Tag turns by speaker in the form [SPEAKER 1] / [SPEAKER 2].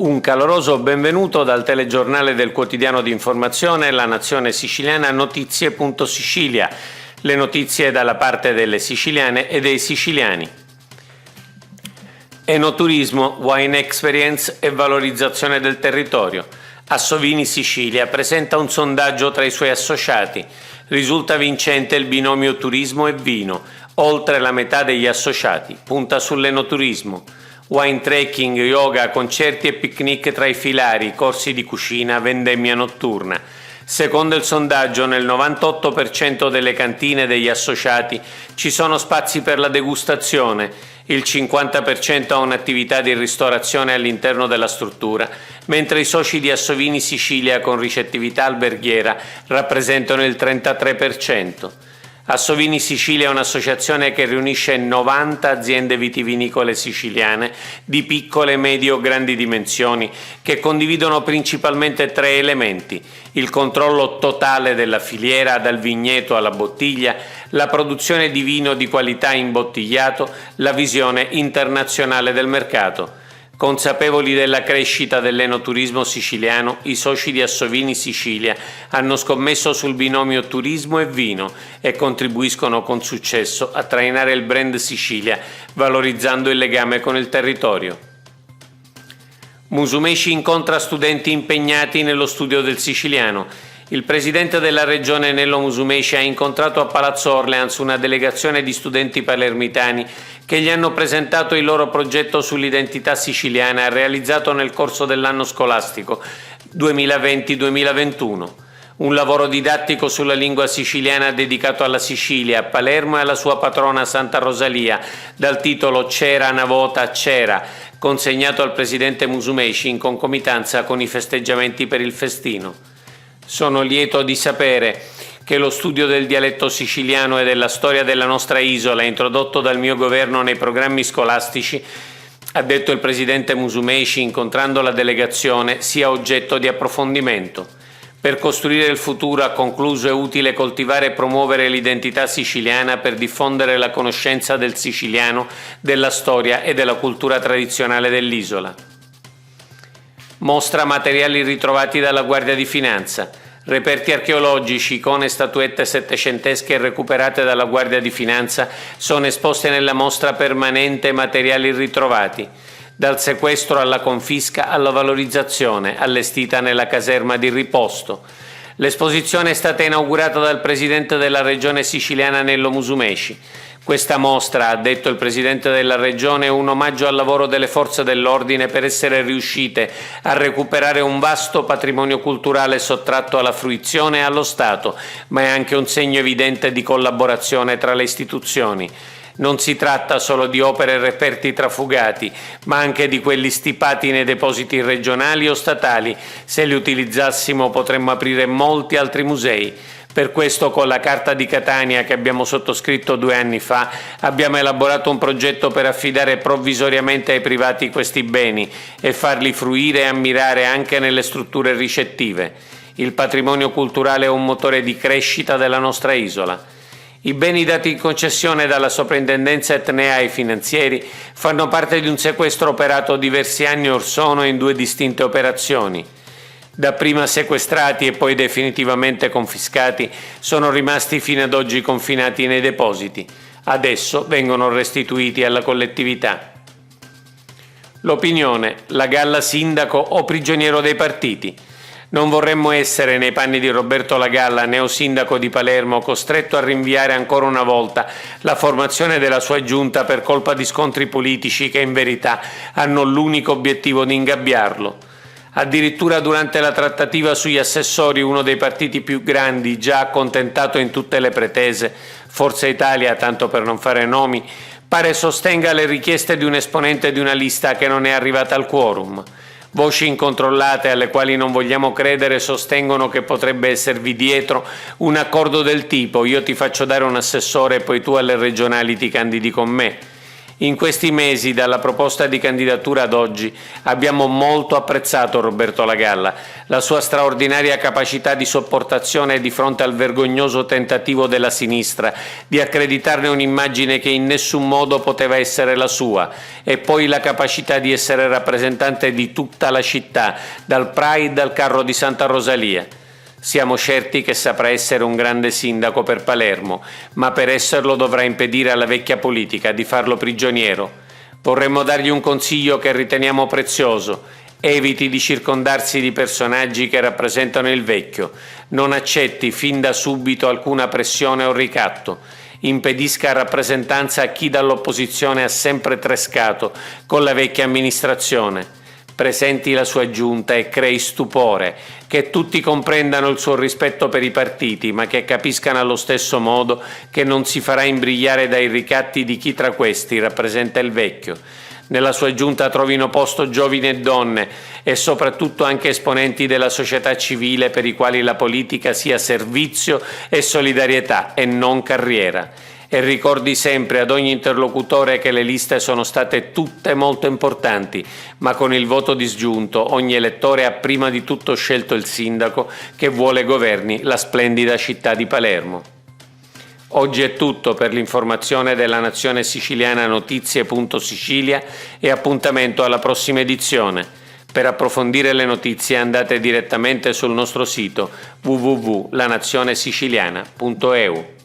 [SPEAKER 1] Un caloroso benvenuto dal telegiornale del quotidiano di informazione La Nazione Siciliana Notizie.Sicilia. Le notizie dalla parte delle siciliane e dei siciliani. Enoturismo, wine experience e valorizzazione del territorio. Assovini Sicilia presenta un sondaggio tra i suoi associati. Risulta vincente il binomio turismo e vino. Oltre la metà degli associati punta sull'enoturismo. Wine trekking, yoga, concerti e picnic tra i filari, corsi di cucina, vendemmia notturna. Secondo il sondaggio, nel 98% delle cantine degli associati ci sono spazi per la degustazione, il 50% ha un'attività di ristorazione all'interno della struttura, mentre i soci di Assovini Sicilia con ricettività alberghiera rappresentano il 33%. Assovini Sicilia è un'associazione che riunisce 90 aziende vitivinicole siciliane di piccole, medie o grandi dimensioni che condividono principalmente tre elementi: il controllo totale della filiera dal vigneto alla bottiglia, la produzione di vino di qualità imbottigliato, la visione internazionale del mercato. Consapevoli della crescita dell'enoturismo siciliano, i soci di Assovini Sicilia hanno scommesso sul binomio turismo e vino e contribuiscono con successo a trainare il brand Sicilia, valorizzando il legame con il territorio. Musumeci incontra studenti impegnati nello studio del siciliano. Il presidente della regione Nello Musumeci ha incontrato a Palazzo Orleans una delegazione di studenti palermitani che gli hanno presentato il loro progetto sull'identità siciliana realizzato nel corso dell'anno scolastico 2020-2021. Un lavoro didattico sulla lingua siciliana dedicato alla Sicilia, a Palermo e alla sua patrona Santa Rosalia, dal titolo C'era una vota, c'era, consegnato al presidente Musumeci in concomitanza con i festeggiamenti per il festino. Sono lieto di sapere che lo studio del dialetto siciliano e della storia della nostra isola, introdotto dal mio governo nei programmi scolastici, ha detto il presidente Musumeci incontrando la delegazione, sia oggetto di approfondimento. Per costruire il futuro, ha concluso, è utile coltivare e promuovere l'identità siciliana per diffondere la conoscenza del siciliano, della storia e della cultura tradizionale dell'isola. Mostra materiali ritrovati dalla Guardia di Finanza. Reperti archeologici, icone e statuette settecentesche recuperate dalla Guardia di Finanza sono esposte nella mostra permanente Materiali ritrovati, dal sequestro alla confisca alla valorizzazione, allestita nella caserma di riposto. L'esposizione è stata inaugurata dal presidente della regione siciliana Nello Musumeci. Questa mostra, ha detto il presidente della regione, è un omaggio al lavoro delle forze dell'ordine per essere riuscite a recuperare un vasto patrimonio culturale sottratto alla fruizione e allo Stato, ma è anche un segno evidente di collaborazione tra le istituzioni. Non si tratta solo di opere e reperti trafugati, ma anche di quelli stipati nei depositi regionali o statali. Se li utilizzassimo potremmo aprire molti altri musei. Per questo, con la Carta di Catania che abbiamo sottoscritto 2 anni fa, abbiamo elaborato un progetto per affidare provvisoriamente ai privati questi beni e farli fruire e ammirare anche nelle strutture ricettive. Il patrimonio culturale è un motore di crescita della nostra isola. I beni dati in concessione dalla Soprintendenza Etnea ai finanzieri fanno parte di un sequestro operato diversi anni or sono in 2 distinte operazioni. Dapprima sequestrati e poi definitivamente confiscati, sono rimasti fino ad oggi confinati nei depositi. Adesso vengono restituiti alla collettività. L'opinione: la Galla sindaco o prigioniero dei partiti? Non vorremmo essere nei panni di Roberto Lagalla, neosindaco di Palermo, costretto a rinviare ancora una volta la formazione della sua giunta per colpa di scontri politici che in verità hanno l'unico obiettivo di ingabbiarlo. Addirittura durante la trattativa sugli assessori, uno dei partiti più grandi, già accontentato in tutte le pretese, Forza Italia, tanto per non fare nomi, pare sostenga le richieste di un esponente di una lista che non è arrivata al quorum. Voci incontrollate alle quali non vogliamo credere sostengono che potrebbe esservi dietro un accordo del tipo: io ti faccio dare un assessore e poi tu alle regionali ti candidi con me. In questi mesi, dalla proposta di candidatura ad oggi, abbiamo molto apprezzato Roberto Lagalla, la sua straordinaria capacità di sopportazione di fronte al vergognoso tentativo della sinistra di accreditarne un'immagine che in nessun modo poteva essere la sua, e poi la capacità di essere rappresentante di tutta la città, dal Pride al carro di Santa Rosalia. Siamo certi che saprà essere un grande sindaco per Palermo, ma per esserlo dovrà impedire alla vecchia politica di farlo prigioniero. Vorremmo dargli un consiglio che riteniamo prezioso: eviti di circondarsi di personaggi che rappresentano il vecchio, non accetti fin da subito alcuna pressione o ricatto, impedisca rappresentanza a chi dall'opposizione ha sempre trescato con la vecchia amministrazione. Presenti la sua giunta e crei stupore, che tutti comprendano il suo rispetto per i partiti, ma che capiscano allo stesso modo che non si farà imbrigliare dai ricatti di chi tra questi rappresenta il vecchio. Nella sua giunta trovino posto giovani e donne e soprattutto anche esponenti della società civile per i quali la politica sia servizio e solidarietà e non carriera. E ricordi sempre ad ogni interlocutore che le liste sono state tutte molto importanti, ma con il voto disgiunto ogni elettore ha prima di tutto scelto il sindaco che vuole governi la splendida città di Palermo. Oggi è tutto per l'informazione della Nazione Siciliana Notizie.Sicilia e appuntamento alla prossima edizione. Per approfondire le notizie andate direttamente sul nostro sito www.lanazionesiciliana.eu.